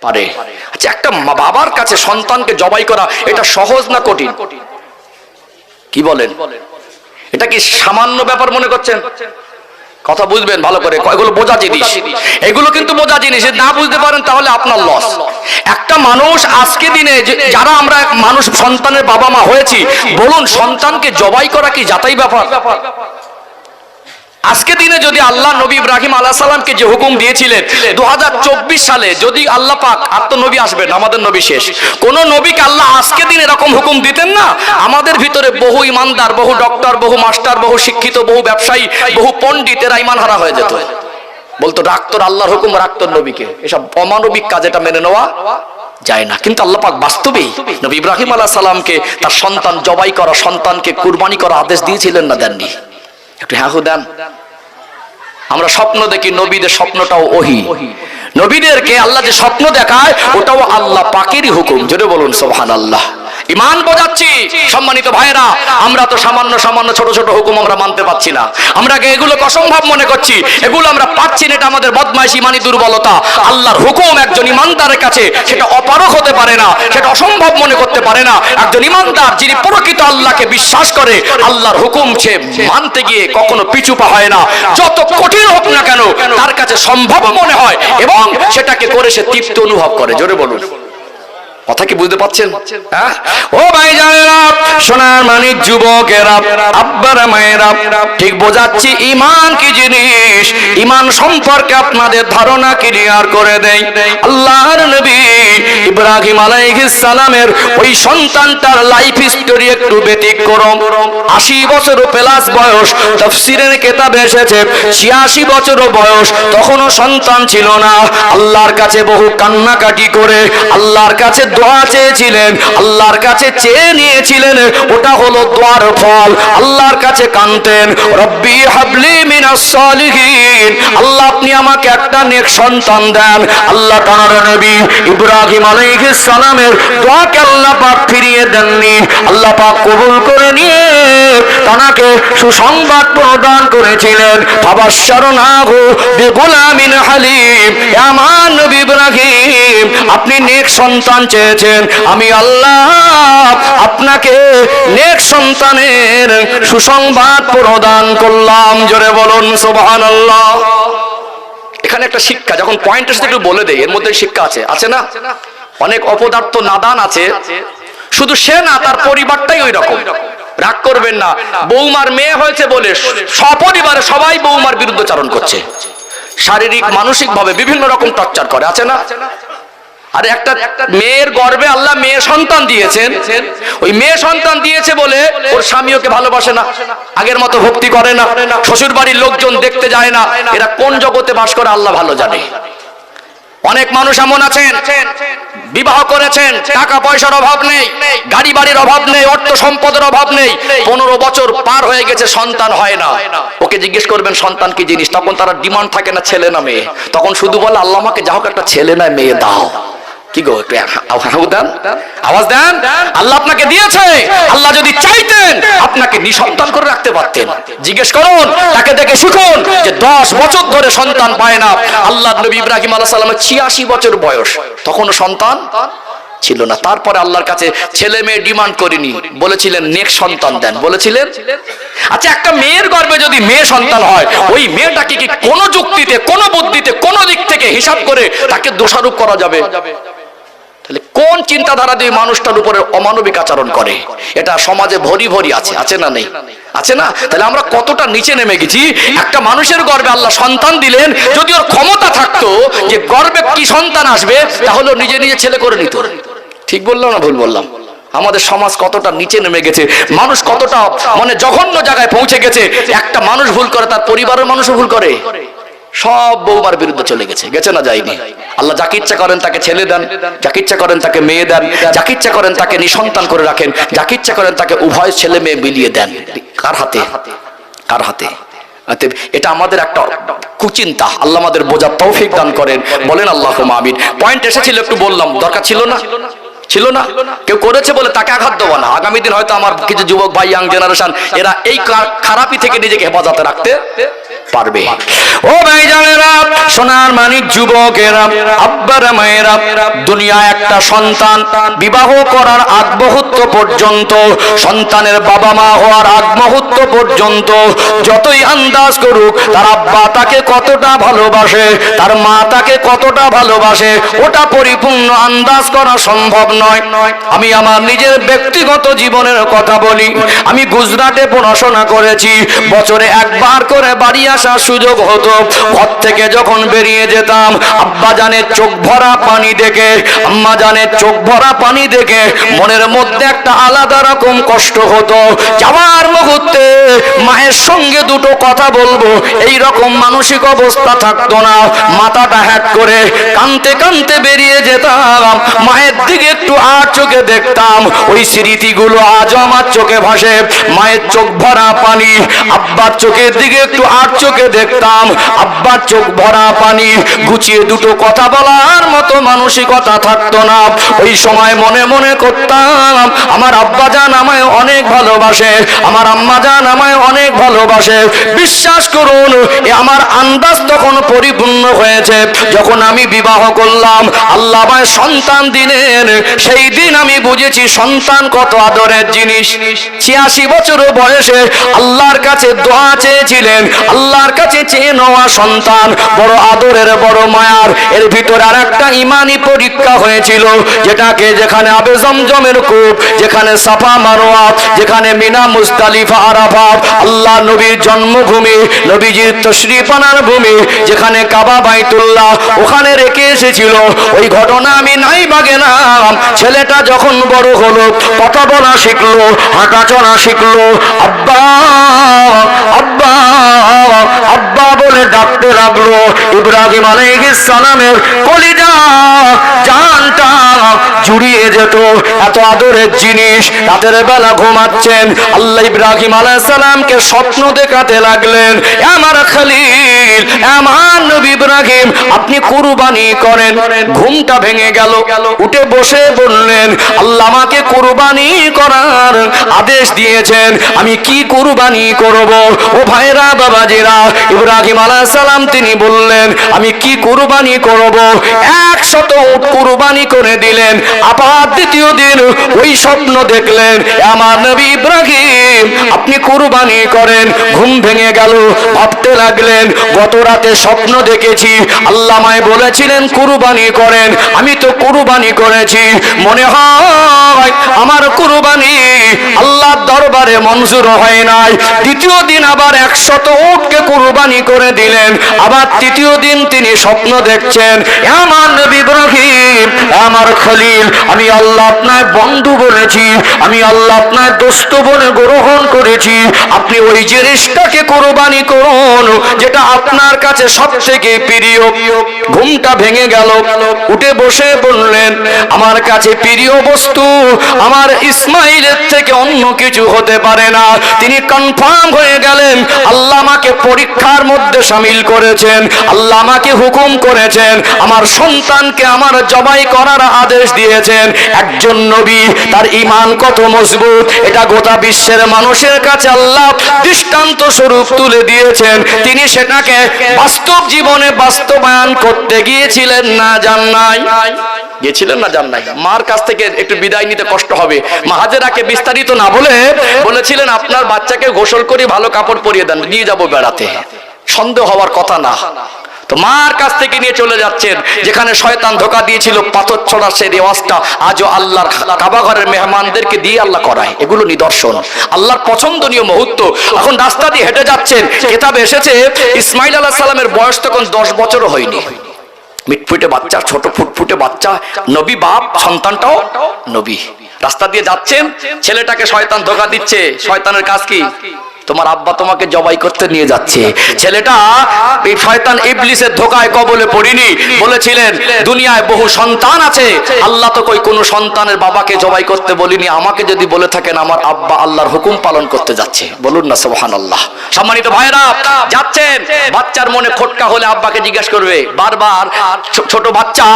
পারে। আচ্ছা, একটা বাবার কাছে সন্তানকে জবাই করা এটা সহজ না কঠিন? কি বলেন? এটা কি সামান্য ব্যাপার মনে করছেন? কথা বুঝবেন ভালো করে, এগুলো বোঝা জিনিস, এগুলো কিন্তু বোঝা জিনিস। না বুঝতে পারেন তাহলে আপনার লস। একটা মানুষ আজকে দিনে যারা আমরা মানুষ সন্তানের বাবা মা হয়েছি, বলুন সন্তানকে জবাই করা কি যাতাই ব্যাপার? আজকে দিনে যদি আল্লাহ নবী ইব্রাহিম আলাইহিস সালামকে যে হুকুম দিয়েছিলেন 2024 সালে, যদি আল্লাহ পাক, আর তো নবী আসবেন, আমাদের নবী শেষ, কোন নবীকে আল্লাহ আজকে দিন এরকম হুকুম দিতেন না, আমাদের ভিতরে বহু ইমানদার, বহু ডক্টর, বহু মাস্টার, বহু শিক্ষিত, বহু ব্যবসায়ী, বহু পণ্ডিত এরা ইমান হারা হয়ে যেত। বলতো রাখতর আল্লাহর হুকুম, রাখতর নবীকে, এসব অমানবিক কাজ, এটা মেনে নেওয়া যায় না। কিন্তু আল্লাহ পাক বাস্তবেই নবী ইব্রাহিম আলাইহিস সালামকে তার সন্তান জবাই করা, সন্তানকে কুরবানি করা আদেশ দিয়েছিলেন না দেননি? একটু হ্যাঁ দেন। আমরা স্বপ্ন দেখি, নবীদের স্বপ্নটাও ওহী। নবীদেরকে আল্লাহ যে স্বপ্ন দেখায় ওটাও আল্লাহ পাকেরই হুকুম। জোরে বলুন সুবহানাল্লাহ। ইমান বোঝাচ্ছি সম্মানিত ভাইরা, আমরা তো সামান্য সামান্য ছোট ছোট হুকুম আমরা মানতে পারছি না, আমরা এগুলোকে অসম্ভব মনে করছি, এগুলো আমরা পাচ্ছি না, এটা আমাদের বদমাইশ ইমানি দুর্বলতা। আল্লাহর হুকুম একজন ইমানদারের কাছে সেটা অপারক হতে পারে না, সেটা অসম্ভব মনে করতে পারে না। একজন ইমানদার যিনি প্রকৃত আল্লাহকে বিশ্বাস করে, আল্লাহর হুকুম সে মানতে গিয়ে কখনো পিছু পা হয় না। যত কঠিন হোক না কেন তার কাছে সম্ভব মনে হয় এবং সেটাকে করে সে তৃপ্তি অনুভব করে। জোরে বলুন, কথা কি বুঝতে পাচ্ছেন? হ্যাঁ ও ভাই জানেরা, সোনার মানিক যুবকেরা, আব্বারা মায়েরা, ঠিক বোঝাচ্ছি ইমান কি জিনিস, ইমান সম্পর্কে আপনাদের ধারণা ক্লিয়ার করে দেই। আল্লাহর নবী ইব্রাহিম আলাইহিস সালামের ওই সন্তানটার লাইফ হিস্টোরি একটু ব্যতিক্রম। 80 বছর প্লাস বয়স, তাফসীরের কিতাবে এসেছে 86 বছর বয়স, তখনও সন্তান ছিল না। আল্লাহর কাছে বহু কান্নাকাটি করে আল্লাহর কাছে দোয়া চেয়েছিলেন, আল্লাহর কাছে চেয়ে নিয়েছিলেন, ওটা হলো দোয়ার ফল। আল্লাহর কাছে কাঁদতেন, রব্বি হাবলি মিনাস সালিহিন, আল্লাহ আপনি আমাকে একটা নেক সন্তান দেন। আল্লাহ তাআলার নবী ইব্রাহিম আলাইহিস সালামের দোয়াকে আল্লাহ পাক ফিরিয়ে দেননি, আল্লাহ পাক কবুল করে নিয়ে তাকে সুসংবাদ প্রদান করেছিলেন, ফাবাশশারনাহু বিগুলামিন হালিম। আমার নবী ইব্রাহিম, আপনি নেক সন্তান চেয়েছেন, আমি আল্লাহ আপনাকে নেক সন্তানের সুসংবাদ প্রদান করলাম। জোরে বলুন সুবহানাল্লাহ। এখানে একটা শিক্ষা, যখন পয়েন্টের সাথে একটু বলে দেই, এর মধ্যে শিক্ষা আছে, আছে না? অনেক অপদার্থ নাদান আছে, শুধু সে না, তার পরিবারটাই ওই রকম। রাগ করবেন না, বৌমার মেয়ে হয়েছে বলে সপরিবারে সবাই বৌমার বিরুদ্ধাচরণ করছে, শারীরিক মানসিক ভাবে বিভিন্ন রকম টর্চার করে, আছে না? আর একটা মেয়ের গর্ভে আল্লাহ মেয়ে সন্তান দিয়েছেন, ওই মেয়ে সন্তান দিয়েছে বলে ওর স্বামী ওকে ভালোবাসে না, আগের মতো ভক্তি করে না, শ্বশুর বাড়ির লোকজন দেখতে যায় না। এরা কোন জগতে বাস করে আল্লাহ ভালো জানে। অনেক মানুষ এমন আছেন, বিবাহ করেছেন, টাকা পয়সার অভাব নেই, গাড়ি বাড়ির অভাব নেই, অর্থ সম্পদের অভাব নেই, 15 বছর পার হয়ে গেছে, সন্তান হয় না। ওকে জিজ্ঞেস করবেন সন্তান কি জিনিস, তখন তারা ডিমান্ড থাকে না ছেলে না মেয়ে, তখন শুধু বলে আল্লাহ আমাকে যা হোক একটা ছেলে না মেয়ে দাও। কি গো, একটু আওয়াজ দেন। আল্লাহ আপনাকে দিয়েছে, আল্লাহ যদি চাইতেন আপনাকে নিঃসন্তান করে রাখতে পারতেন। জিজ্ঞেস করুন, তাকে দেখে শিখুন যে 10 বছর ধরে সন্তান পায় না। আল্লাহ নবী ইব্রাহিম আলাইহিস সালামের 86 বছর বয়স, তখনও সন্তান ছিল না। তারপরে আল্লাহর কাছে ছেলে মেয়ে ডিমান্ড করিনি, বলেছিলেন নেক সন্তান দেন, বলেছিলেন। আচ্ছা, একটা মেয়ের গর্ভে যদি মেয়ে সন্তান হয়, ওই মেয়েটাকে কি কোনো যুক্তিতে, কোনো বুদ্ধিতে, কোনো দিক থেকে হিসাব করে তাকে দোষারোপ করা যাবে? তাহলে কোন চিন্তাধারা দিয়ে মানুষটার উপরে অমানবিক আচরণ করে? এটা সমাজে ভরি ভরি আছে, আছে না নেই? আছে না? তাহলে আমরা কতটা নিচে নেমে গেছি। একটা মানুষের গর্ভে আল্লাহ সন্তান দিলেন, যদি ওর ক্ষমতা থাকতো যে গর্ভে কি সন্তান আসবে, তাহলে নিজে নিজে ছেলে করে নিত। ঠিক বললাম না ভুল বললাম? আমাদের সমাজ কতটা নিচে নেমে গেছে, মানুষ কতটা মানে জঘন্য জায়গায় পৌঁছে গেছে। একটা মানুষ ভুল করে, তার পরিবারের মানুষও ভুল করে, সব বৌমার বিরুদ্ধে চলে গেছে, গেছে না যায়নি? আল্লাহ যাকে ইচ্ছা করেন তাকে ছেলে দেন, যাকে ইচ্ছা করেন তাকে মেয়ে দেন, যাকে ইচ্ছা করেন তাকে নিঃসন্তান করে রাখেন, যাকে ইচ্ছা করেন তাকে উভয় ছেলে মেয়ে মিলিয়ে দেন। কার হাতে? কার হাতে? এটা আমাদের একটা কুচিন্তা। আল্লাহ আমাদের বোঝার তৌফিক দান করেন, বলেন আল্লাহুম্মা আমিন। পয়েন্ট এসেছিল, একটু বললাম, দরকার ছিল না? ছিল না? কেউ করেছে বলে তাকে আঘাত দেবো না। আগামী দিন হয়তো আমার কিছু যুবক ভাই, ইয়াং জেনারেশন, এরা এই খারাপি থেকে নিজেকে হেফাজতে রাখতে পারবে। ও ভাইজানেরা, সোনার মানিক যুবকেরা, আব্বারা মায়েরা, দুনিয়া একটা সন্তান বিবাহ করার আগ মুহূর্ত পর্যন্ত, সন্তানের বাবা মা হওয়ার আগ মুহূর্ত পর্যন্ত যতই আন্দাজ করুক তার আব্বা তাকে কতটা ভালোবাসে, তার মা তাকে কতটা ভালোবাসে, ওটা পরিপূর্ণ আন্দাজ করা সম্ভব নয়। আমি আমার নিজের ব্যক্তিগত জীবনের কথা বলি। আমি গুজরাটে পড়াশোনা করেছি। বছরে একবার করে বাড়ি আসার সুযোগ হতো। ঘর থেকে যখন বেরিয়ে যেতাম, আব্বা জানের চোখ ভরা পানি দেখে, আম্মা জানের চোখ ভরা পানি দেখে মনের মধ্যে একটা আলাদা রকম কষ্ট হতো। যাওয়ার মুহূর্তে মায়ের সঙ্গে দুটো কথা বলবো এই রকম মানসিক অবস্থা থাকতো না। মাথাটা হ্যাক করে কানতে কানতে বেরিয়ে যেতাম। মায়ের দিকে একটু আর চোখে দেখতাম, ওই স্মৃতিগুলো আজও আমার চোখে ভাসে। মায়ের চোখ ভরা পানি, আব্বার চোখের দিকে একটু আর চোখে দেখতাম, আব্বার চোখ ভরা পানি। গুছিয়ে দুটো কথা বলার মতো মানসিকতা থাকতো না। ওই সময় মনে মনে করতাম আমার আব্বা জান আমায় অনেক ভালোবাসে, আমার আম্মা জান আমায় অনেক ভালোবাসে। বিশ্বাস করুন, এ আমার আন্দাজ তখন পরিপূর্ণ হয়েছে যখন আমি বিবাহ করলাম, আল্লাহ আমায় সন্তান দিলেন। সেই দিন আমি বুঝেছি সন্তান কত আদরের জিনিস। 86 বছর বয়সে আল্লাহর কাছে দোয়া চেয়েছিলেন, আল্লাহর কাছে চেয়ে নেওয়া সন্তান বড় আদরের, বড় মায়ার। এর ভিতরে আর একটা ইমানি পরীক্ষা হয়েছিল, যেটাকে যেখানে আবে জমজমের কূপ, যেখানে সাফা মারওয়া, যেখানে মিনা মুজদালিফা আরাফা, আল্লাহ নবীর জন্মভূমি, নবীজির তশরিফ আনার ভূমি, যেখানে কাবা বাইতুল্লাহ, ওখানে রেখে এসেছিল। ওই ঘটনা আমি নাই বা গেলাম। ছেলেটা যখন বড় হলো, কথা বলা শিখলো, হাঁটা চলা শিখলো, আব্বা আব্বা আব্বা বলে ডাকতে লাগলো। ইব্রাহিম আলাইহিস সালামের কলিজা জানটা জুড়িয়ে যেত, এত আদরের জিনিস। রাতের বেলা ঘুমাচ্ছেন, আল্লাহ ইব্রাহিম আলাইহিস সালামকে স্বপ্ন দেখাতে লাগলেন, আমার খলিল, আমার নবী ইব্রাহিম, আপনি কুরবানি করেন। ঘুমটা ভেঙে গেল, উঠে বসে বললেন, আল্লাহ আমাকে কুরবানি করার আদেশ দিয়েছেন, আমি কি কুরবানি করব? ও ভাইরা বাবাজিরা, ইব্রাহিম আলাইহিস সালাম তিনি বললেন, আমি কি কুরবানি করব? 100 উট কুরবানি করে দিলেন। আবার দ্বিতীয় দিন ওই স্বপ্ন দেখলেন, আমার নবী ইব্রাহিম আপনি কুরবানি করেন। ঘুম ভেঙে গেল, ভাবতে লাগলেন, গত রাতে স্বপ্ন দেখেছি আল্লাহ আমায় বলেছিলেন কুরবানি করেন, আমি তো কুরবানি করেছি, মনে হয় আমার কুরবানি আল্লাহর দরবারে মঞ্জুর হয় নাই। দ্বিতীয় দিন আবার 100 উটকে কুরবানি করে দিলেন। আবার তৃতীয় দিন তিনি স্বপ্ন দেখছেন, আমার নবী ইব্রাহিম, আমার খলিল, আমি আল্লাহ আপনার বন্ধু বলেছি, আমি আল্লাহ আপনার দোস্ত বলে গ্রহণ করেছি, আপনি ওই জিনিসটাকে কুরবানি করুন যেটা আপনার কাছে সবথেকে প্রিয়। ঘুমটা ভেঙে গেল, উঠে বসে বললেন, আমার কাছে প্রিয় বস্তু আমার ইসমাইলের থেকে অন্য কিছু হতে পারে না। তিনি কনফার্ম হয়ে গেলেন, আল্লাহ আমাকে পরীক্ষার মধ্যে শামিল করেছেন, আল্লাহ আমাকে হুকুম করেছেন, আমার সন্তানকে আমার জবাই করার আদেশ দিয়েছেন। একজন নবী, তার ঈমান কত মজবুত এটা গোটা বিশ্বের মানুষের কাছে আল্লাহ দৃষ্টান্ত স্বরূপ তুলে দিয়েছেন। তিনি সেটাকে বাস্তব জীবনে বাস্তবায়ন করতে গিয়েছিলেন না যান নাই? গিয়েছিলেন না যান নাই? মার কাছ থেকে একটু বিদায় নিতে কষ্ট হবে। মা হাজেরাকে বিস্তারিত না বলে বলেছিলেন, আপনার বাচ্চাকে গোসল করে ভালো কাপড় পরিয়ে দেন, নিয়ে যাব বেড়াতে। সন্দেহ হওয়ার কথা না। তো মার কাছ থেকে নিয়ে চলে যাচ্ছেন, যেখানে শয়তান ধোঁকা দিয়েছিল পাথর ছোড়া সেই রেওয়াজটা আজও আল্লাহর কাবা ঘরের মেহমানদেরকে দিয়ে আল্লাহ করায়। এগুলো নিদর্শন, আল্লাহর পছন্দনীয় মুহূর্ত। এখন রাস্তা দিয়ে হেঁটে যাচ্ছেন, কিতাবে এসেছে ইসমাইল আলাইহিস সালামের বয়স তখন 10 বছরও হয়নি। মিটফুটে বাচ্চা, ছোট ফুটফুটে বাচ্চা, নবী বাপ, সন্তানটাও নবী। রাস্তা দিয়ে যাচ্ছেন, ছেলেটাকে শয়তান ধোঁকা দিচ্ছে। শয়তানের কাজ কি? তোমার আব্বা তোমাকে জবাই করতে নিয়ে যাচ্ছে। ছেলেটা এই শয়তান ইবলিসের ধোঁকায় কবলে পড়িনি। বলেছিলেন দুনিয়ায় বহু সন্তান আছে, আল্লাহ তো কই কোনো সন্তানের বাবাকে জবাই করতে বলিনি। আমাকে যদি বলে থাকেন আমার আব্বা আল্লাহর হুকুম পালন করতে যাচ্ছে, বলুন না সুবহানাল্লাহ। সম্মানিত ভাইরা, যাচ্ছেন, বাচ্চার মনে খটকা হলে আব্বাকে জিজ্ঞাসা করবে। বারবার ছোট বাচ্চা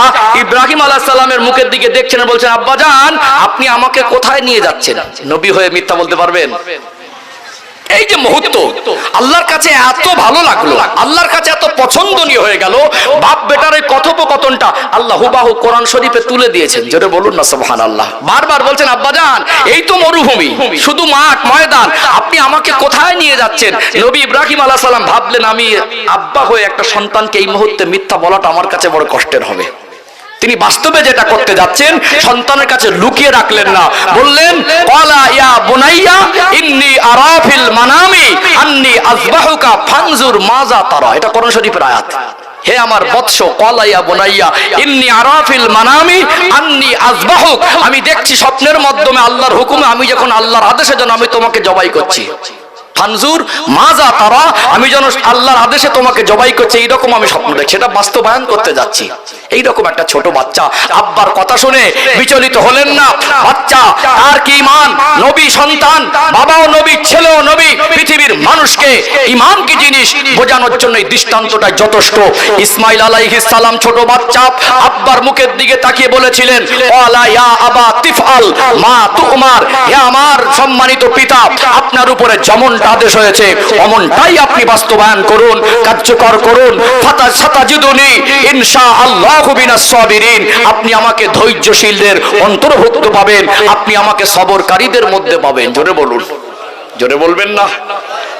ইব্রাহিম আলাইহিস সালামের মুখের দিকে দেখছেন, বলছেন আব্বা জান আপনি আমাকে কোথায় নিয়ে যাচ্ছেন? নবী হয়ে মিথ্যা বলতে পারবেন? এই যে মুহূর্ত আল্লাহর কাছে এত ভালো লাগলো, আল্লাহর কাছে এত পছন্দনীয় হয়ে গেল, বাপ বেটার এই কথোপকথনটা আল্লাহ হুবাহু কোরআন শরীফে তুলে দিয়েছেন। জোরে বলুন না সুবহানাল্লাহ। বারবার বলছেন আব্বাজান এই তো মরুভূমি, শুধু মাঠ ময়দান, আপনি আমাকে কোথায় নিয়ে যাচ্ছেন? নবী ইব্রাহিম আলাইহিস সালাম ভাবলেন আমি আব্বা হয়ে একটা সন্তানকে এই মুহূর্তে মিথ্যা বলাটা আমার কাছে বড় কষ্টের হবে। তিনি বাস্তবে যেটা করতে যাচ্ছেন সন্তানের কাছে লুকিয়ে রাখলেন না, বললেন ক্বালা ইয়া বুনাইয়া ইন্নী আরা ফিল মানামি আন্নী আযবাহুকা ফানজুর মাযা তারা। এটা কোরআন শরীফের আয়াত। হে আমার বৎস, ক্বালা ইয়া বুনাইয়া ইন্নী আরা ফিল মানামি আন্নী আযবাহুক, আমি দেখছি স্বপ্নের মাধ্যমে আল্লাহর হুকুমে, আমি যখন আল্লাহর আদেশে যেন আমি তোমাকে জবাই করছি। ফানজুর মাজা তারা, আমি যেন আল্লাহর আদেশে তোমাকে জবাই করছি এইরকম আমি স্বপ্ন দেখছি, সেটা বাস্তবায়ন করতে যাচ্ছি। এইরকম একটা ছোট বাচ্চা আব্বার কথা শুনে বিচলিত হলেন না। বাচ্চা তার কি ঈমান, নবী সন্তান, বাবাও নবী, ছেলেও নবী, পৃথিবীর মানুষকে ঈমান কি জিনিস বোঝানোর জন্য এই দৃষ্টান্তটা যথেষ্ট। ইসমাঈল আলাইহিস সালাম ছোট বাচ্চা আব্বার মুখের দিকে তাকিয়ে বলেছিলেন ক্বালা ইয়া আবা তিফআল মা তুমার, হে আমার সম্মানিত পিতা আপনার উপরে যেমন আদেশ হয়েছে অমনটাই আপনি বাস্তবায়ন করুন, কার্যকর করুন। ফাতাজিদুনি ইনশাআল্লাহু মিনাস সাবিরিন, আপনি আমাকে ধৈর্যশীলদের অন্তর্ভুক্ত পাবেন, আপনি আমাকে সবরকারীদের মধ্যে পাবেন। জোরে বলুন, জোরে বলবেন না?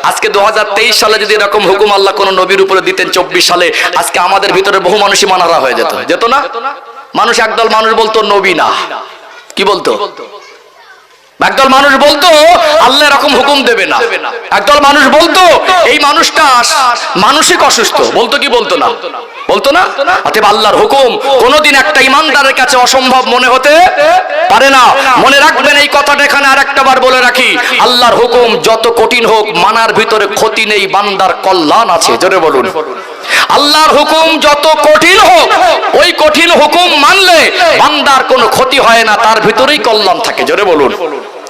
আজকে 2023 সালে যদি এরকম হুকুম আল্লাহ কোন নবীর উপরে দিতেন 24 সালে, আজকে আমাদের ভিতরে বহু মানুষই মানারা হয়ে যেত, যেত না? মানুষ একদল মানুষ বলতো নবী না, কি বলতো? একদল মানুষ বলতো আল্লাহ এরকম হুকুম দেবে না, একদল মানুষ বলতো এই মানুষটা মানসিক অসুস্থ, বলতো কি বলতো না? বলতো না? অতএব আল্লাহর হুকুম কোনদিন একটা ইমানদারের কাছে অসম্ভব মনে হতে পারে না। মনে রাখবেন এই কথাটা, এখানে আরেকটা বার বলে রাখি, আল্লাহর হুকুম যত কঠিন হোক মানার ভিতরে ক্ষতি নেই, বান্দার কল্যাণ আছে। জোরে বলুন। আল্লাহর হুকুম যত কঠিন হোক ওই কঠিন হুকুম মানলে বান্দার কোনো ক্ষতি হয় না, তার ভিতরেই কল্যাণ থাকে। জোরে বলুন,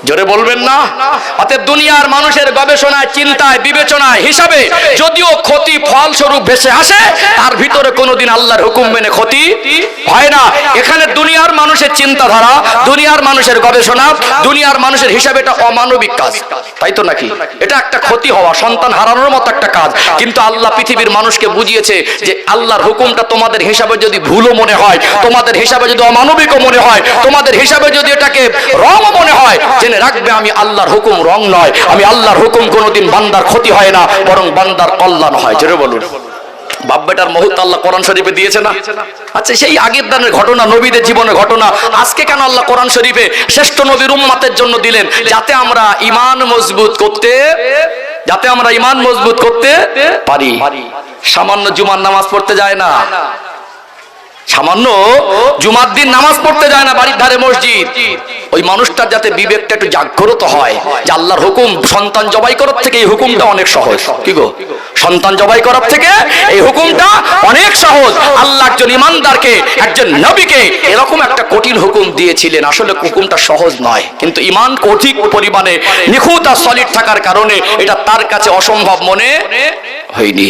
জোরে বলবেন না? অতএব দুনিয়ার মানুষের গবেষণায়, চিন্তায়, বিবেচনায়, হিসাবে যদিও ক্ষতি ফলস্বরূপ ভেসে আসে, তার ভিতরে কোনোদিন আল্লাহর হুকুম মেনে ক্ষতি হয় না। এখানে দুনিয়ার মানুষের চিন্তাধারা, দুনিয়ার মানুষের গবেষণা, দুনিয়ার মানুষের হিসাবে এটা অমানবিক কাজ, তাই তো নাকি? এটা একটা ক্ষতি হওয়া, সন্তান হারানোর মতো একটা কাজ। কিন্তু আল্লাহ পৃথিবীর মানুষকে বুঝিয়েছে যে আল্লাহর হুকুমটা তোমাদের হিসাবে যদি ভুলও মনে হয়, তোমাদের হিসাবে যদি অমানবিকও মনে হয়, তোমাদের হিসাবে যদি এটাকে রঙও মনে হয়, জেনে রাখবে আমি আল্লাহর হুকুম রং নয়, আমি আল্লাহর হুকুম কোনোদিন বান্দার ক্ষতি হয় না, বরং বান্দার কল্যাণ হয়। জোরে বলুন। বাপ বেটার মুহূর্ত আল্লাহ কোরআন শরীফে দিয়েছে না? আচ্ছা, সেই আগের দিনের ঘটনা, নবীদের জীবনের ঘটনা আজকে কেন আল্লাহ কোরআন শরীফে শ্রেষ্ঠ নবীর উম্মতের জন্য দিলেন? যাতে আমরা ঈমান মজবুত করতে, যাতে আমরা ঈমান মজবুত করতে পারি। সামান্য জুমার নামাজ পড়তে যায় না, সামান্য জুমার দিন নামাজ পড়তে যায় না বাড়ির ধারে মসজিদ, ওই মানুষটার যাতে বিবেকটা একটু জাগ্রত হয় যে আল্লাহর হুকুম সন্তান জবাই করার থেকে এই হুকুমটা অনেক সহজ। কি গো, সন্তান জবাই করার থেকে এই হুকুমটা অনেক সহজ। আল্লাহ একজন ইমানদারকে, একজন নবীকে এরকম একটা কঠিন হুকুম দিয়েছিলেন। আসলে হুকুমটা সহজ নয়, কিন্তু ঈমান কঠিন পরিমাণে নিখুঁত আর সলিড থাকার কারণে এটা তার কাছে অসম্ভব মনে হয়নি।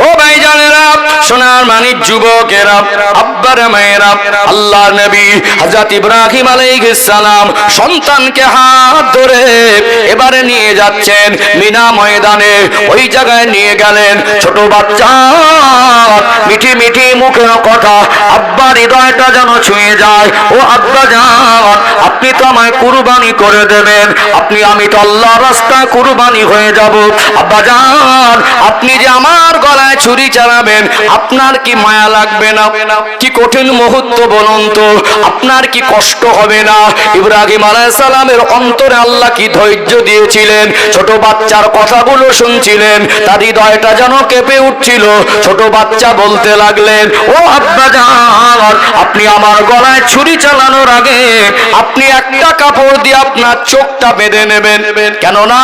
ও ভাইজানেরা, সোনার মানিক যুবকেরা, আব্বারা মায়েরা, আল্লাহ নবী হযরত ইব্রাহিম আলাইহিস সালাম সন্তানকে হাত ধরে এবারে নিয়ে যাচ্ছেন মিনা ময়দানে। ওই জায়গায় নিয়ে গেলেন ছোট বাচ্চা, মিঠি মিঠি মুখের কথা আব্বার হৃদয়টা যেন ছুঁয়ে যায়। ও আব্বা জান, আপনি তো আমায় কুরবানি করে দেবেন, আপনি, আমি তো আল্লাহর রাস্তায় কুরবানি হয়ে যাব। আব্বা জান, আপনি যে আমার গলায় ছুরি চালাবেন, আপনার কি মায়া লাগবে না? কি কঠিন মুহূর্ত বলুন তো, আপনার কি কষ্ট হবে না? ইব্রাহিম আলাইহিস সালামের অন্তরে আল্লাহ কি ধৈর্য দিয়েছিলেন। ছোট বাচ্চার কথাগুলো শুনছিলেন, তার হৃদয়টা যেন কেঁপে উঠছিল। ছোট বাচ্চা বলতে লাগলেন, ও আব্বা জান, আপনি আমার গলায় ছুরি চালানোর আগে আপনি একটা কাপড় দিয়ে আপনার চোখটা বেঁধে নেবেন, কেননা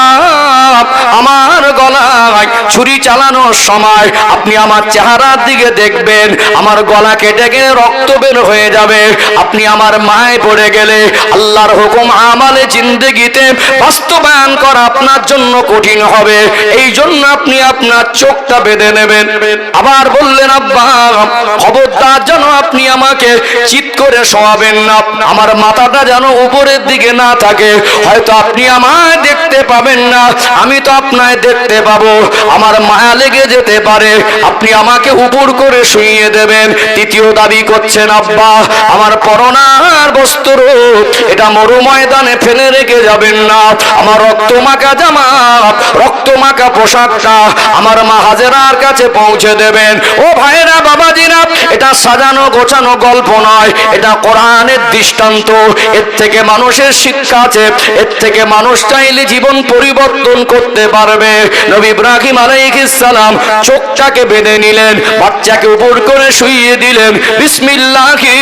আমার গলায় ছুরি চালা পড়ানোর সময় আপনি আমার চেহারার দিকে দেখবেন, আমার গলা কেটে গেলে রক্ত বের হয়ে যাবে। আপনি আমার মায় পড়ে গেলে আল্লাহর হুকুম আমালে জিন্দেগিতে বাস্তবায়ন করা আপনার জন্য কঠিন হবে। এই জন্য আপনি আপনার চোখটা বেঁধে নেবেন। আবার বললেন, আব্বা খবরদার যেন আপনি আমাকে চিৎ করে শোয়াবেন না, আমার মাথাটা যেন উপরের দিকে না থাকে, হয়তো আপনি আমায় দেখতে পাবেন না, আমি তো আপনায় দেখতে পাবো, আমার মায়া লেগে যেতে পারে, আপনি আমাকে উপর করে শুইয়ে দেবেন। তৃতীয় দাবি করছেন, আব্বা আমার পরনার বস্ত্র এটা মরু ময়দানে ফেলে রেখে যাবেন না, আমার রক্তমাখা জামা রক্তমাখা পোশাকটা আমার মা হাজেরার কাছে পৌঁছে দেবেন। ও ভাইরা বাবাজিরা, এটা সাজানো গোছানো গল্প নয়, এটা কোরআনের দৃষ্টান্ত। এর থেকে মানুষের শিক্ষা আছে, এর থেকে মানুষ চাইলে জীবন পরিবর্তন করতে পারবে। নবী ইব্রাহিম আলাইহিস সালাম চোখটাকে বেঁধে নিলেন, বাচ্চাকে উপর করে শুইয়ে দিলেন, বিসমিল্লাহি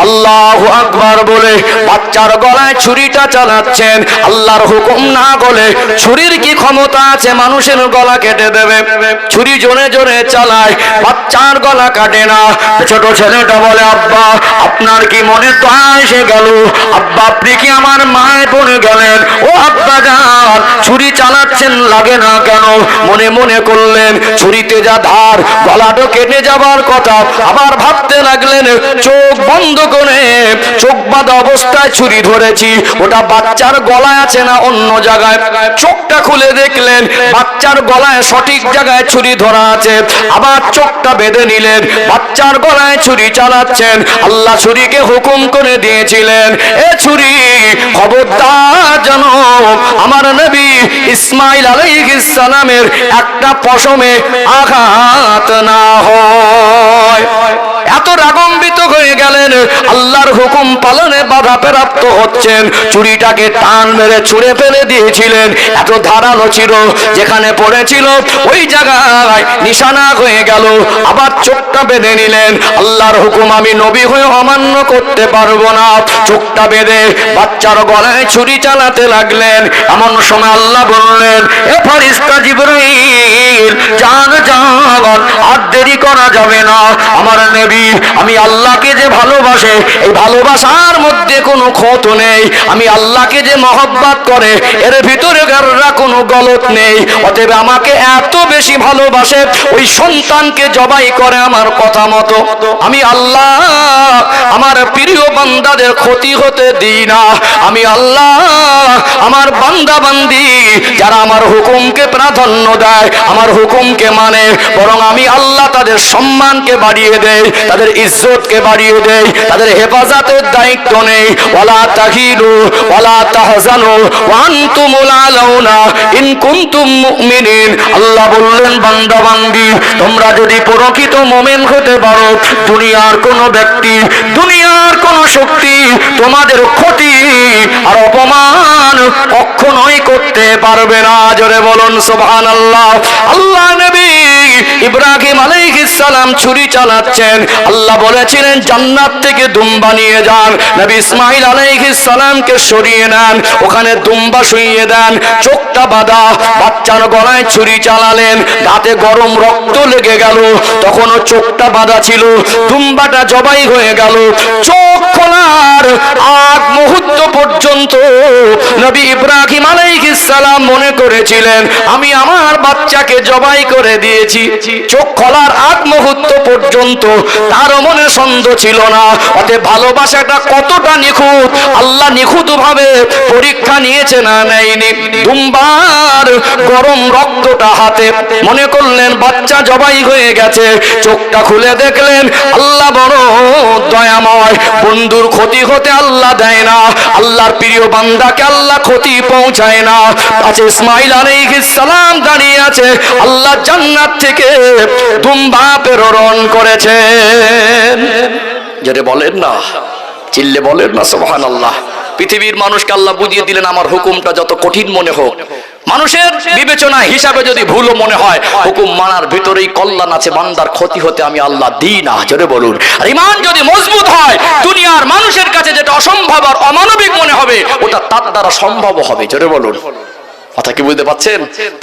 আল্লাহু আকবার বলে বাচ্চার গলায় ছুরিটা চালাচ্ছেন। আল্লাহর হুকুম না বলে ছুরির কি ক্ষমতা আছে মানুষের গলা কেটে দেবে? ছুরি জোরে জোরে চালায়, বাচ্চার গলা কাটে না। ছোট ছেলেটা বলে, আব্বা আপনার কি মনে দয়া এসে গেল? আব্বা আপনি কি আমার মায়ে পড়ে গেলেন? ও আব্বা যান, ছুরি চালাচ্ছেন লাগে না কেন? মনে মনে করলেন ছুরিতে যা ধার, গলাটা কেটে যাবার কথা। আবার ভাবতে লাগলেন, চোখ বন্ধ করে চোখ বাঁধা অবস্থায় ছুরি ধরেছি, ওটা বাচ্চার গলায় আছে না অন্য জায়গায়? চোখটা খুলে দেখলেন বাচ্চার গলায় সঠিক জায়গায় ছুরি ধরা আছে। আবার চোখটা বেঁধে নিলেন, বাচ্চার গলায় ছুরি চালাচ্ছেন। আল্লাহ ছুরিকে হুকুম করে দিয়েছিলেন, এ ছুরি খবরদার যেন আমার নবী ইসমাইল আলাইহিস সালামের একটা পশমে আঘাত না হয়। এত রাগম্বিত হয়ে গেলেন, আল্লাহর হুকুম পালনে বাধা প্রাপ্ত হচ্ছেন। ছুরিটাকে টান মেরে ছুঁড়ে ফেলে দিয়েছিলেন, এত ধারালো ছিল, যেখানে পড়েছিল ওই জায়গায় নিশানা হয়ে গেল। আবার চোখটা বেঁধে নিলেন, আল্লাহর হুকুম আমি নবী হয়ে অমান্য করতে পারবো না। চোখটা বেঁধে বাচ্চার গলায় ছুরি চালাতে লাগলেন। এমন সময় আল্লাহ বললেন, এ ফেরেশতা জিবরাইল যান যান, আর দেরি করা যাবে না। আমার নবী আমি আল্লাহকে যে ভালোবাসে, এই ভালোবাসার মধ্যে কোনো ক্ষত নেই। আমি আল্লাহকে যে মহব্বত করে, এর ভিতরে কোনো গলত নেই। অতএব আমাকে এত বেশি ভালোবাসে, ওই সন্তানকে জবাই করে আমার কথা মতো। আমি আল্লাহ আমার প্রিয় বান্দাদের ক্ষতি হতে দিই না। আমি আল্লাহ আমার বান্দা বান্দি যারা আমার হুকুমকে প্রাধান্য দেয়, আমার হুকুমকে মানে, বরং আমি আল্লাহ তাদের সম্মানকে বাড়িয়ে দেই, তাদের ইজ্জতকে বাড়িয়ে দেই, তাদের হেফাজতের দায়িত্ব নেই। ওয়ালা তাহিনু ওয়ালা তাহজানু ওয়া আনতুমুল আলাউনা ইন কুনতুম মুমিনিন। আল্লাহ বললেন, বান্দা বান্দি তোমরা যদি প্রকৃত মুমিন হতে পারো, দুনিয়ার কোন ব্যক্তি, দুনিয়ার কোন শক্তি তোমাদের ক্ষতি আর অপমান কখনোই করতে পারবে না। জোরে বলুন সুবহানাল্লাহ। আল্লাহ নবী ইব্রাহিম আলাইহিস সালাম ছুরি চালাচ্ছেন, আল্লাহ বলেছিলেন জান্নাত থেকে দুম্বা নিয়ে যান। নবী ইসমাইল আলাইহিস সালামকে সরিয়ে নেন, ওখানে দুম্বা শুইয়ে দেন, চোখটা বাঁধা, বাচ্চার গলায় ছুরি চালালেন, দাঁতে গরম রক্ত লেগে গেল, তখনও চোখটা বাঁধা ছিল, দুম্বাটা জবাই হয়ে গেল। চোখ খোলার আগ মুহূর্ত পর্যন্ত নবী ইব্রাহিম আলাইহিস সালাম মনে করেছিলেন আমি আমার বাচ্চাকে জবাই করে দিয়েছি। চোখ খোলার আগ মুহূর্ত পর্যন্ত তার মনে সন্দেহ ছিল না। অতএব ভালোবাসাটা কতটা নিখুঁত, আল্লাহ নিখুঁত ভাবে পরীক্ষা নিয়েছে না নেয়নি। দুম্বার গরম রক্তটা হাতে, মনে করলেন বাচ্চা জবাই হয়ে গেছে। চোখটা খুলে দেখলেন আল্লাহ বড় দয়াময়, বন্ধুর ক্ষতি হতে আল্লাহ দেয় না, আল্লাহর প্রিয় বান্দাকে আল্লাহ ক্ষতি পৌঁছায় না। আছে ইসমাইল আলাইহিস সালাম দাঁড়িয়ে আছে, আল্লাহ জান্নাত থেকে দুম্বা প্রেরণ করেছেন। যেটা বলেন না, চিল্লে বলেন না সুবহানাল্লাহ। পৃথিবীর মানুষকে আল্লাহ বুঝিয়ে দিলেন আমার হুকুমটা যত কঠিন মনে হোক, মানুষের বিবেচনা হিসাবে যদি ভুলও মনে হয়, হুকুম মানার ভিতরেই কল্যাণ আছে, বান্দার ক্ষতি হতে আমি আল্লাহ দিই না। জোরে বলুন। আর ঈমান যদি মজবুত হয়, দুনিয়ার মানুষের কাছে যেটা অসম্ভব আর অমানবিক মনে হবে, ওটা তার দ্বারা সম্ভব হবে। জোরে বলুন। কথা কি বুঝতে পাচ্ছেন?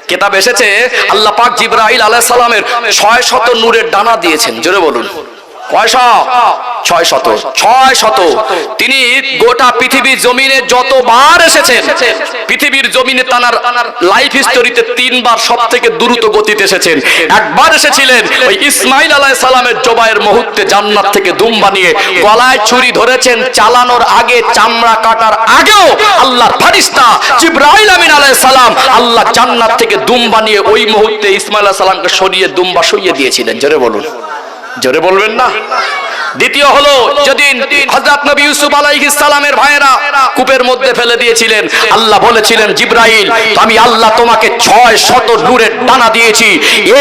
কিতাব এসেছে আল্লাহ পাক জিবরাইল আলাইহিস সালামের 600 নূরের ডানা দিয়েছেন। জোরে বলুন কয়শো? 600। তিনি গোটা পৃথিবীর জমিনে যতবার এসেছেন, পৃথিবীর জমিনে তার লাইফ হিস্টোরিতে 3 বার সবথেকে দ্রুত গতিতে এসেছেন। একবার এসেছিলেন ওই ইসমাইল আলাইহিস সালামের জবাইয়ের মুহূর্তে, জান্নাত থেকে দুম্বা নিয়ে গলায় ছুরি ধরেছেন, চালানোর আগে, চামড়া কাটার আগেও আল্লাহর ফেরেশতা জিবরাইল আমিন আলাইহিস সালাম আল্লাহ জান্নাত থেকে দুম্বা নিয়ে ওই মুহূর্তে ইসমাইল আলাইহিস সালামকে সরিয়ে দুম্বা সরিয়ে দিয়েছিলেন। জোরে বলুন, জোরে বলবেন না? দ্বিতীয় হলো যেদিন হযরত নবী ইউসুফ আলাইহিস সালামের ভাইয়েরা কূপের মধ্যে ফেলে দিয়েছিলেন, আল্লাহ বলেছিলেন জিবরাইল আমি আল্লাহ তোমাকে 600 নূরের ডানা দিয়েছি,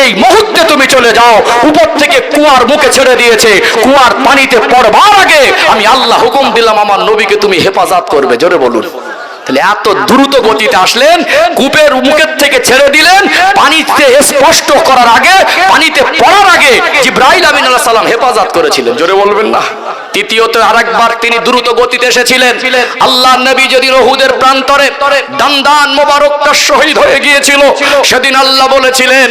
এই মুহূর্তে তুমি চলে যাও। উপর থেকে কুয়ার মুখে ছেড়ে দিয়েছে, কুয়ার পানিতে পড়বার আগে আমি আল্লাহ হুকুম দিলাম আমার নবীকে তুমি হেফাজত করবে। জোরে বলুন। তাহলে এত দ্রুত গতিতে আসলেন, কূপের মুখের থেকে ছেড়ে দিলেন, পানিতে স্পষ্ট করার আগে, পানিতে পড়ার আগে জিবরাইল আমিন আলাইহিস সালাম হেফাজত করেছিলেন। জোরে বলবেন না? তৃতীয়ত আরেকবার তিনি দ্রুত গতিতে এসেছিলেন। আল্লাহর নবী যেদিন উহুদের প্রান্তরে দান্দান মোবারকটা শহীদ হয়ে গিয়েছিল, সেদিন আল্লাহ বলেছিলেন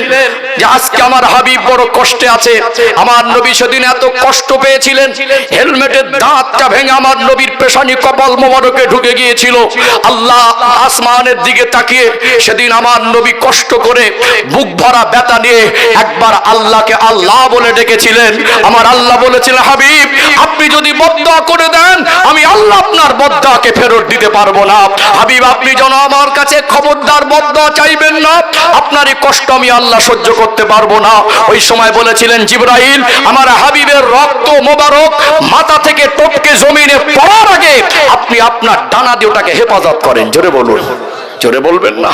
যে আজকে আমার হাবিব বড় কষ্টে আছে। আমার নবী সেদিন এত কষ্ট পেয়েছিলেন, হেলমেটের দাঁতটা ভেঙে আমার নবীর পেশানি কপাল মোবারকে ঢুকে গিয়েছিল। আল্লাহ আসমানের দিকে তাকিয়ে সেদিন আমার নবী কষ্ট করে বুক ভরা ব্যথা নিয়ে একবার আল্লাহকে আল্লাহ বলে ডেকেছিলেন। আমার আল্লাহ বলেছিলেন হাবিব আপনি যদি বদদুয়া করে দেন আমি আল্লাহ আপনার বদদুয়াকে ফেরত দিতে পারবো না। হাবিব আপনি যেন আমার কাছে খবরদার বদদুয়া চাইবেন না, আপনার এই কষ্ট আমি আল্লাহ সহ্য করতে পারবো না। ওই সময় বলেছিলেন জিবরাইল আমার হাবিবের রক্ত মোবারক মাথা থেকে টপকে জমিনে পড়ার আগে আপনি আপনার ডানা দিয়ে ওটাকে হেফাজত করেন। জোরে বলুন, জোরে বলবেন না?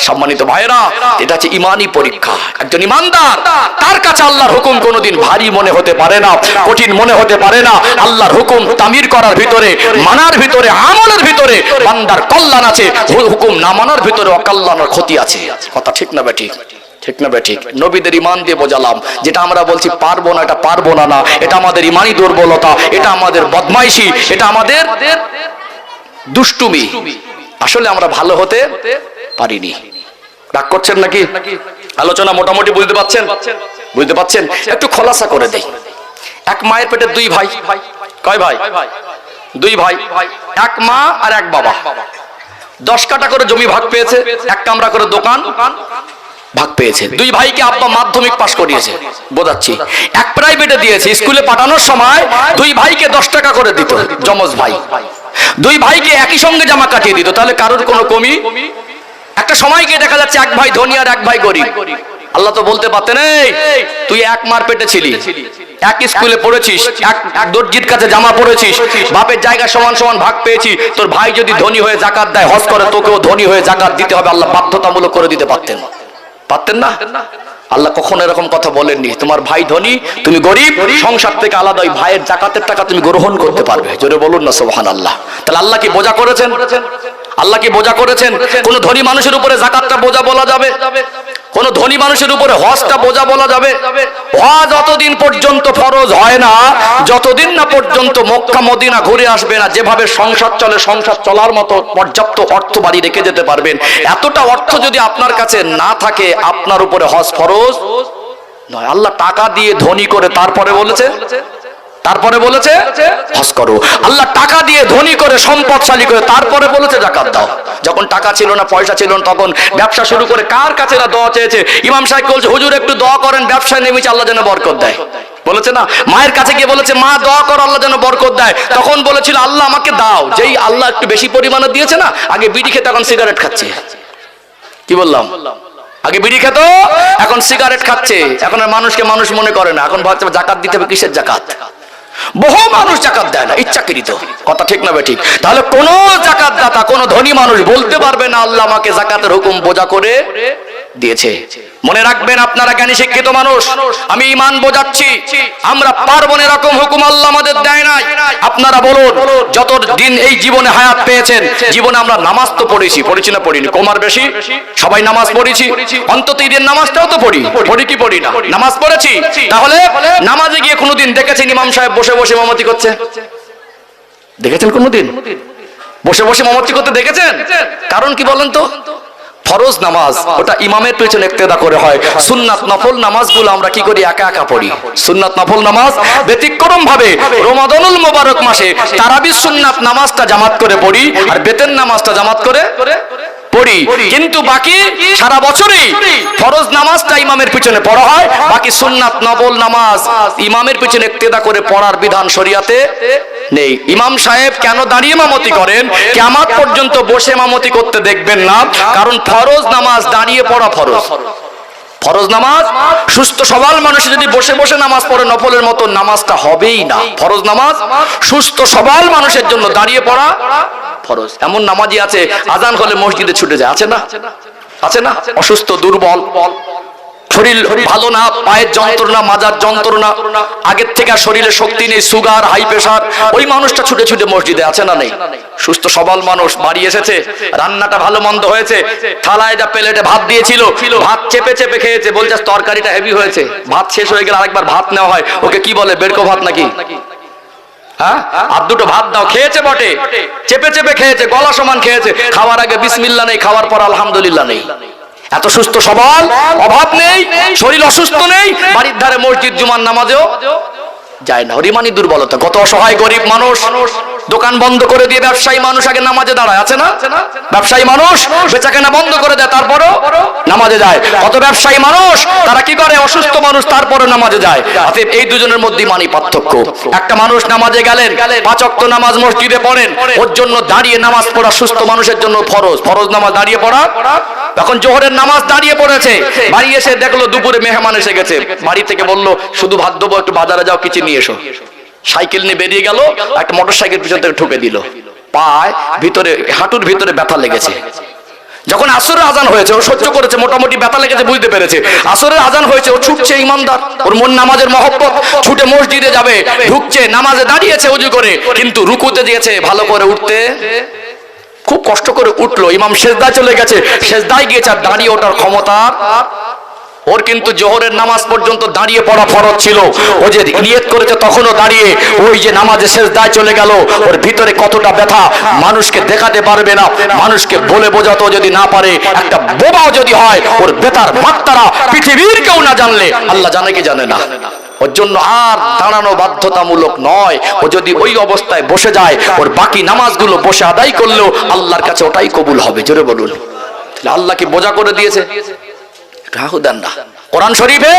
সম্মানিত ভাইরা, এটা হচ্ছে ইমানি পরীক্ষা। একজন ইমানদার তার কাছে আল্লাহর হুকুম কোনোদিন ভারী মনে হতে পারে না, কঠিন মনে হতে পারে না। আল্লাহর হুকুম তামির করার ভিতরে, মানার ভিতরে, আমলের ভিতরে বান্দার কল্যাণ আছে, হুকুম না মানার ভিতরে অকল্যাণের ক্ষতি আছে। কথা ঠিক না বেঠিক? ঠিক না বেঠিক? নবীদের ইমান দিয়ে বোঝালাম, যেটা আমরা বলছি পারবো না, এটা পারবো না, না এটা আমাদের ইমানি দুর্বলতা, এটা আমাদের বদমাইশি, এটা আমাদের দুষ্টুমি। আসলে আমরা ভালো হতে পারিনি। রাগ করছেন নাকি? আলোচনা মোটামুটি বুঝতে পাচ্ছেন? বুঝতে পাচ্ছেন? একটু খোলাসা করে দেই। এক মায়ের পেটে 2 ভাই। কয় ভাই? 2 ভাই, এক মা আর এক বাবা। 10 কাঠা করে জমি ভাগ পেয়েছে, 1 কামরা করে দোকান ভাগ পেয়েছে। 2 ভাইকে আব্বা মাধ্যমিক পাস করিয়েছে, বোঝাচ্ছি। এক প্রাইভেটে দিয়েছে, স্কুলে পাঠানোর সময় 2 ভাইকে 10 টাকা করে দিত, যমজ ভাই। 2 ভাইকে একই সঙ্গে জামা কাটিয়ে দিত, তাহলে কারোর কোনো কমি। একটা সময় গিয়ে দেখা যাচ্ছে এক ভাই ধনী আর এক ভাই গরিব। আল্লাহ তো বলতে পারতেন এই তুই এক মার পেটে ছিলি, এক স্কুলে পড়েছিস, এক দর্জির কাছে জামা পড়েছিস, বাপের জায়গা সমান সমান ভাগ পেয়েছি, তোর ভাই যদি ধনী হয়ে জাকাত দেয়, হজ করে, তোকেও ধনী হয়ে জাকাত দিতে হবে। আল্লাহ বাধ্যতামূলক করে দিতে পারতেন, পারতেন না? আল্লাহ কখনো এরকম কথা বলেননি। তোমার ভাই ধনী, তুমি গরিব, সংসার থেকে আলাদা ওই ভাইয়ের জাকাতের টাকা তুমি গ্রহণ করতে পারবে। জোরে বলুন না সুবহানাল্লাহ। তাহলে আল্লাহ কি বোঝা করেছেন? আল্লাহ কি বোঝা করেছেন? কোন ধনী মানুষের উপরে জাকাতটা বোঝা বলা যাবে? কোন ধনী মানুষের উপরে হজটা বোঝা বলা যাবে? হজ যতদিন পর্যন্ত ফরজ হয় না, যতদিন না পর্যন্ত মক্কা মদিনা ঘুরে আসবে না, যেভাবে সংসার চলে, সংসার চলার মতো পর্যাপ্ত অর্থ বাড়ি রেখে যেতে পারবেন, এতটা অর্থ যদি আপনার কাছে না থাকে, আপনার উপরে হজ ফরজ নয়। আল্লাহ টাকা দিয়ে ধনী করে তারপরে বলেছে, তারপরে বলেছে হজ করো। আল্লাহ টাকা দিয়ে ধনী করে, সম্পদশালী করে তারপরে বলেছে জাকাত দাও। যখন টাকা ছিল না, পয়সা ছিল না, তখন ব্যবসা শুরু করে কার কাছে না দোয়া চেয়েছে। ইমাম সাহেব বলছে হুজুর একটু দোয়া করেন, ব্যবসায় নেমেছে, আল্লাহ যেন বরকত দেয়। বলেছে না? মায়ের কাছে গিয়ে বলেছে মা দোয়া করো, আল্লাহ যেন বরকত দেয়। তখন বলেছিল আল্লাহ আমাকে দাও। যেই আল্লাহ একটু বেশি পরিমাণে দিয়েছে না, আগে বিড়ি খেতে, এখন সিগারেট খাচ্ছে। কি বললাম? আগে বিড়ি খেত, এখন সিগারেট খাচ্ছে। এখন আর মানুষকে মানুষ মনে করে না, এখন ভাবছে জাকাত দিতে হবে। কিসের জাকাত? বহু মানুষ জাকাত দেয় না, ইচ্ছাকৃত। কথা ঠিক না বেঠিক? তাহলে কোন জাকাত দাতা, কোন ধনী মানুষ বলতে পারবে না আল্লাহ আমাকে জাকাতের হুকুম বোঝা করে দিয়েছে। মনে রাখবেন আপনারা জ্ঞানী শিক্ষিত মানুষ, আমি ঈমান বোঝাচ্ছি, আমরা পারবো না এরকম হুকুম আল্লাহ আমাদের দেয় নাই। আপনারা বলুন, যত দিন এই জীবনে হায়াত পেয়েছেন, জীবনে আমরা নামাজ তো পড়েছি, পড়েছি না পড়িনি? কমার বেশি সবাই নামাজ পড়েছি, অন্তত ঈদের নামাজটাও তো পড়ি, পড়ি কি পড়ি না? নামাজ পড়েছি। তাহলে নামাজে গিয়ে কোনোদিন দেখেছেন ইমাম সাহেব বসে বসে ইমামতি করছে? দেখেছেন কোনোদিন বসে বসে ইমামতি করতে দেখেছেন? কারণ কি বলেন তো? ফরজ নামাজ ওটা ইমামের পেছনে ইক্তেদা করে হয়। সুন্নাত নফল নামাজগুলো আমরা কি করি? একা একা পড়ি। সুন্নাত নফল নামাজ ব্যতিক্রম ভাবে রমাদানুল মোবারক মাসে তারাবির সুন্নাত নামাজটা জামাত করে পড়ি, আর বেতের নামাজটা জামাত করে পড়ি। কিন্তু বাকি সারা বছরই ফরজ নামাজটা ইমামের পিছনে পড়া হয়, বাকি সুন্নাত নফল নামাজ ইমামের পিছনে ইক্তেদা করে পড়ার বিধান শরিয়াতে নেই। ইমাম সাহেব কেন দাঁড়িয়ে ইমামতি করেন? কিয়ামত পর্যন্ত বসে ইমামতি করতে দেখবেন না, কারণ ফরজ নামাজ দাঁড়িয়ে পড়া ফরজ। ফরজ নামাজ সুস্থ সবল মানুষ যদি বসে বসে নামাজ পড়ে নফলের মতো, নামাজটা হবেই না। ফরজ নামাজ সুস্থ সবল মানুষের জন্য দাঁড়িয়ে পড়া ফরজ। এমন নামাজি আছে আজান হলে মসজিদে ছুটে যায়, আছে না? আছে না? অসুস্থ দুর্বল, শরীর ভালো না, পায়ের যন্ত্রণা, মাজার যন্ত্রণা, আগের থেকে শরীরে শক্তি নেই, সুগার, হাই প্রেসার, ওই মানুষটা ছুটে ছুটে মসজিদে, আছে না নেই? সুস্থ সবল মানুষ বাড়ি এসেছে, রান্নাটা ভালো মন্দ হয়েছে, থালায় যা প্লেটে ভাত দিয়েছিল, ভাত চেপে চেপে খেয়েছে, বলছে তরকারিটা হেভি হয়েছে। ভাত শেষ হয়ে গেলে আরেকবার ভাত নেওয়া হয়, ওকে কি বলে? বেরকো ভাত নাকি? হ্যাঁ, আর দুটো ভাত দাও। খেয়েছে বটে, চেপে চেপে খেয়েছে, গলা সমান খেয়েছে। খাওয়ার আগে বিসমিল্লাহ নেই, খাওয়ার পর আলহামদুলিল্লাহ নেই। এত সুস্থ সবল, অভাব নেই, শরীর অসুস্থ নেই, বাড়ির ধারে মসজিদ জুমার নামাজেও যায় না। হরিমানি দুর্বলতা। কত অসহায় গরিব মানুষ দোকান বন্ধ করে দিয়ে ব্যবসায়ী মানুষ আগে নামাজে দাঁড়ায়, আছে না? ব্যবসায়ী মানুষ বেচাকেনা বন্ধ করে দেয়, তারপরও নামাজে যায়। কত ব্যবসায়ী মানুষ তারা কি করে? অসুস্থ মানুষ, তারপরে নামাজে যায়। অতএব এই দুজনের মধ্যে মানি পার্থক্য। একটা মানুষ নামাজে গেলেন, 5 ওয়াক্ত নামাজ মসজিদে পড়েন, ওর জন্য দাঁড়িয়ে নামাজ পড়া সুস্থ মানুষের জন্য ফরজ। ফরজ নামাজ দাঁড়িয়ে পড়া। এখন জোহরের নামাজ দাঁড়িয়ে পড়েছে, বাড়ি এসে দেখলো দুপুরে মেহমান এসে গেছে, বাড়ি থেকে বললো শুধু ভাত দেবো, একটু বাজারে যাও, কিছু নিয়ে এসো। সাইকেল নিয়ে বেরিয়ে গেল, একটা মোটর সাইকেল পিছন থেকে ঠুকে দিল, পায় ভিতরে, হাঁটুর ভিতরে ব্যথা লেগেছে। যখন আসরের আজান হয়েছে, ও সহ্য করেছে, মোটামুটি ব্যথা লেগেছে, বুঝতে পেরেছে। আসরের আজান হয়েছে, ও ছুটছে, ইমানদার, ওর মন নামাজের মহব্বত, ছুটে মসজিদে যাবে, ঢুকছে, নামাজে দাঁড়িয়েছে ওযু করে, কিন্তু রুকুতে দিয়েছে, ভালো করে উঠতে খুব কষ্ট করে উঠলো, ইমাম সেজদায় চলে গেছে, সেজদায় গিয়েছে, আর দাঁড়িয়ে ওঠার ক্ষমতা ওর কিন্তু জোহরের নামাজ পর্যন্ত দাঁড়িয়ে পড়া ফরজ ছিল। ও যে নিয়ত করেছে তখনও দাঁড়িয়ে, ওই যে নামাজে সেজদায় চলে গেল, ওর ভিতরে কতটা ব্যথা মানুষকে দেখাতে পারবে না, মানুষকে বলে বোঝাতে যদি না পারে, একটা বোবাও যদি হয়, ওর ব্যথার মাত্রা পৃথিবীর কেউ না জানলে আল্লাহ জানে কি জানে না। ওর জন্য আর দাঁড়ানো বাধ্যতামূলক নয়। ও যদি ওই অবস্থায় বসে যায়, ওর বাকি নামাজগুলো বসে আদায় করলেও আল্লাহর কাছে ওটাই কবুল হবে। জোরে বলুন। আল্লাহ কি বোঝা করে দিয়েছে? কোরআন শরীফে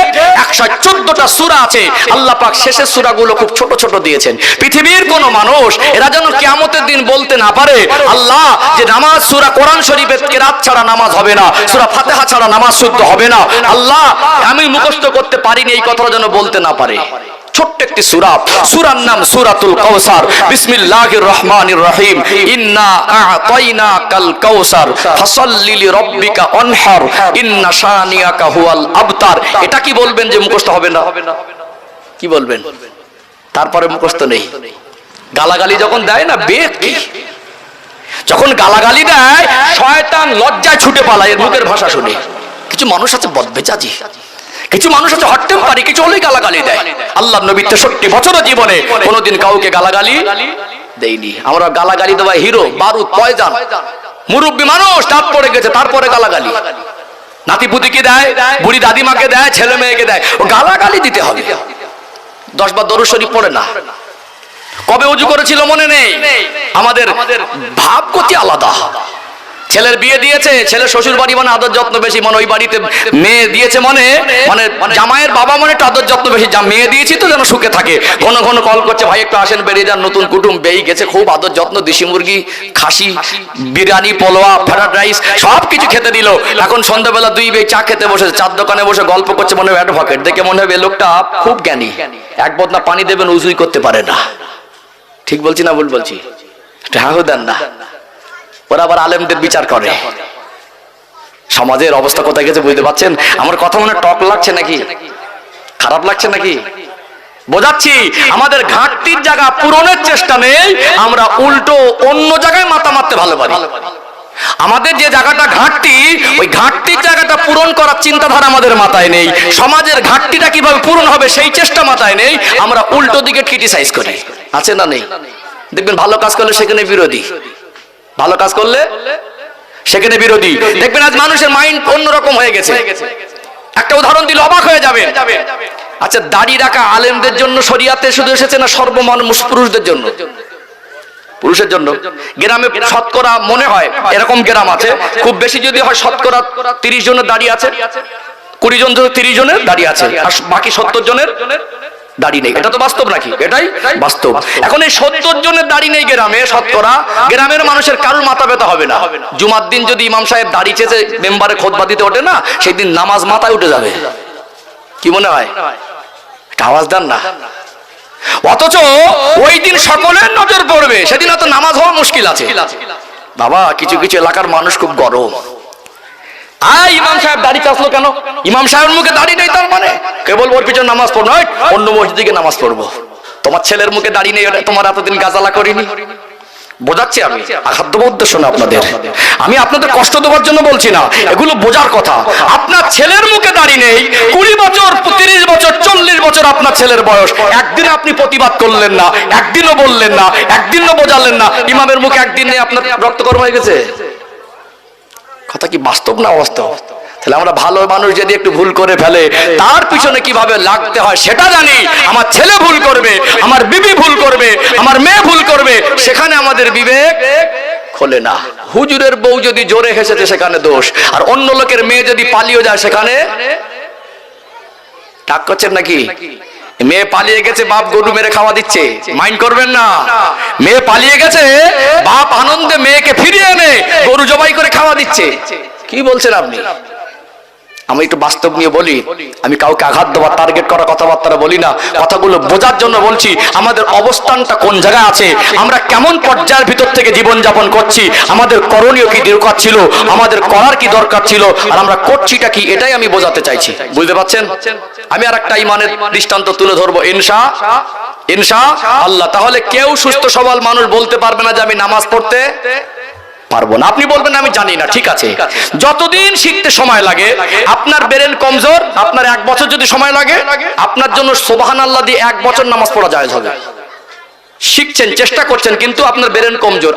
114টা সূরা আছে, আল্লাহ পাক শেষের সূরাগুলো খুব ছোট ছোট দিয়েছেন। পৃথিবীর কোন মানুষ এরা যেন কিয়ামতের দিন বলতে না পারে আল্লাহ যে নামাজ সূরা কোরআন শরীফের কিরাত ছাড়া নামাজ হবে না, সূরা ফাতিহা ছাড়া নামাজ শুদ্ধ হবে না, আল্লাহ আমি মুখস্থ করতে পারিনি, এই কথাটা যেন বলতে না পারে। ছোট্ট একটি সূরা, সূরার নাম সূরাতুল কাউসার। বিসমিল্লাহির রহমানির রহিম। ইন্না আ'তাইনাকাল কাউসার ফাসাল্লি লিরাব্বিকা ওয়ানহার ইন্না শানিয়াকা হুয়াল আবতার। এটা কি বলবেন যে মুখস্থ হবে না? কি বলবেন? তারপরে মুখস্থ নেই। গালাগালি যখন দেয় না, বেদ কি, যখন গালাগালি দেয় শয়তান লজ্জায় ছুটে পালায় এর মুখের ভাষা শুনে। কিছু মানুষ আছে বদমেজাজি, কিছু মানুষ আছে হট টেম্পারি, কিছু হলেই গালাগালি দেয়। আল্লাহর নবী 63 বছরের জীবনে কোনোদিন কাউকে গালাগালি দেয়নি। আমরা গালাগালি দেওয়া হিরো, বারুদ, পয়জান, মুরব্বী মানুষ, দাঁত পড়ে গেছে, তারপরে গালাগালি। নাতিপুতিকে দেয়, বুড়ি দাদিমাকে দেয়, ছেলে মেয়েকে দেয়, ও গালাগালি দিতে হবে। 10 বার দরুদ শরীফ পড়ে না। কবে ওযু করেছিল মনে নেই। আমাদের ভাবগতি আলাদা। ছেলের বিয়ে দিয়েছে, ছেলে শ্বশুর বাড়ি মানে আদর যত্ন বেশি, মানে ওই বাড়িতে মেয়ে দিয়েছে মানে জামাইয়ের বাবা মানে একটু আদর যত্ন বেশি, মেয়ে দিয়েছি তো যেন সুখে থাকে। ঘন ঘন কল করছে, ভাই একটু আসেন, বেরিয়ে যান, নতুন কুটুম বেই গেছে, খুব আদর যত্ন, দেশি মুরগি, খাসি, বিরিয়ানি, পোলোয়া, ফ্রাইড রাইস সব কিছু খেতে দিল। এখন সন্ধ্যাবেলা দুই বেই চা খেতে বসেছে, চার দোকানে বসে গল্প করছে, মনে হয় অ্যাডভোকেট, দেখে মনে হবে লোকটা খুব জ্ঞানী। এক বদনা পানি দেবেন, উজুই করতে পারে না। ঠিক বলছি না ভুল বলছি? হ্যাঁ দেন না। ওরা আবার আলেমদের বিচার করে। সমাজের অবস্থা কোথায় গেছে বুঝতে পারছেন? আমার কথা মনে টক লাগছে নাকি, খারাপ লাগছে নাকি? বোঝাচ্ছি, আমাদের ঘাটতির জায়গা পূরণের চেষ্টা নেই, আমরা উল্টো অন্য জায়গায় মাথা মারতে ভালো পারি। আমাদের যে জায়গাটা ঘাটতি, ওই ঘাটতির জায়গাটা পূরণ করার চিন্তাধারা আমাদের মাথায় নেই। সমাজের ঘাটতিটা কিভাবে পূরণ হবে সেই চেষ্টা মাথায় নেই, আমরা উল্টো দিকে ক্রিটিসাইজ করি। আছে না নেই? দেখবেন ভালো কাজ করলে সেখানে বিরোধী, ভালো কাজ করলে সেখানে বিরোধী। দেখবেন আজ মানুষের মাইন্ড অন্যরকম হয়ে গেছে। একটা উদাহরণ দিলে অবাক হয়ে যাবে। আচ্ছা, দাড়ি রাখা আলেমদের জন্য শরিয়াতে শুধু এসেছে না সর্বমানুষ পুরুষদের জন্য? পুরুষের জন্য। গ্রামে শতকরা মনে হয় এরকম গ্রাম আছে, খুব বেশি যদি হয় শতকরা 30 জনের দাড়ি আছে, 20 জন 30 জনের দাড়ি আছে, আর বাকি 70 জনের দাড়ি নেই। এটা তো বাস্তব নাকি? এটাই বাস্তব। এখন এই 70 জনের দাড়ি নেই গ্রামে শতকরা, গ্রামের মানুষের কারোর মাথা ব্যথা হবে না। জুমার দিন যদি ইমাম সাহেব দাড়ি চেঁচে মেম্বারে খুতবা দিতে ওঠে না, সেই দিন নামাজ মাথায় উঠে যাবে। কি মনে হয়? একটা আওয়াজ দেন না। অথচ ওই দিন সকলের নজর পড়বে, সেদিন হয়তো নামাজ হওয়া মুশকিল আছে। বাবা, কিছু কিছু এলাকার মানুষ খুব গরম। ইমাম সাহেব দাড়ি চাষলো কেন? ইমাম সাহেবের মুখে দাড়ি নেই তার মানে কেবল ওর পিছনে নামাজ পড়বো, অন্য মসজিদে গিয়ে নামাজ পড়বো। তোমার ছেলের মুখে দাড়ি নেই, তোমার এতদিন গাজালা করিনি। বোঝাচ্ছি আমি, আঘাত দেবো উদ্দেশ্য না আপনাদের। আমি আপনাদের কষ্ট দেওয়ার জন্য বলছি না, এগুলো বোঝার কথা। আপনার ছেলের মুখে দাড়ি নেই, 20 বছর 30 বছর 40 বছর আপনার ছেলের বয়স, একদিন আপনি প্রতিবাদ করলেন না, একদিনও বললেন না, একদিনও বোঝালেন না। ইমামের মুখে একদিন নেই, আপনার রক্তকর্ম হয়ে গেছে। কথা কি বাস্তব না অবাস্তব? তাহলে আমরা ভালো মানুষ যদি একটু ভুল করে ফেলে, তার পিছনে কিভাবে লাগতে হয় সেটা জানি। আমার ছেলে ভুল করবে, আমার বিবি ভুল করবে, আমার মেয়ে ভুল করবে, সেখানে আমাদের বিবেক খোলে না। হুজুরের বউ যদি জোরে হেসেছে সেখানে দোষ, আর অন্য লোকের মেয়ে যদি পালিয়ে যায় সেখানে টাক করছেন নাকি? মেয়ে পালিয়ে গেছে, বাপ গরু মেরে খাওয়া দিচ্ছে, মাইন্ড করবেন না। মেয়ে পালিয়ে গেছে, বাপ আনন্দে মেয়েকে ফিরিয়ে এনে গরু জবাই করে খাওয়া দিচ্ছে। কি বলছেন আপনি? আমি একটু বাস্তব নিয়ে বলি। আমি কাউকে আঘাত দেওয়া, টার্গেট করা কথাবার্তা বলি না, কথাগুলো বোঝার জন্য বলছি। আমাদের অবস্থানটা কোন জায়গায় আছে, আমরা কেমন পর্যায়ের ভিতর থেকে জীবন যাপন করছি, আমাদের করণীয় কি দরকার ছিল, আমাদের করার কি দরকার ছিল, আর আমরা করছিটা কি, এটাই আমি বোঝাতে চাইছি। বুঝতে পারছেন? আমি আর একটা ইমানের দৃষ্টান্ত তুলে ধরবো, ইনশাআল্লাহ। তাহলে কেউ সুস্থ সবল মানুষ বলতে পারবে না যে আমি নামাজ পড়তে পারবো না। আপনি বলবেন আমি জানি না, ঠিক আছে, যতদিন শিখতে সময় লাগে, আপনার ব্রেন কমজোর, আপনার 1 বছর যদি সময় লাগে, আপনার জন্য সুবহানাল্লাহ দিয়ে 1 বছর নামাজ পড়া জায়েজ হবে। শিখছেন, চেষ্টা করছেন, কিন্তু আপনার ব্রেন কমজোর।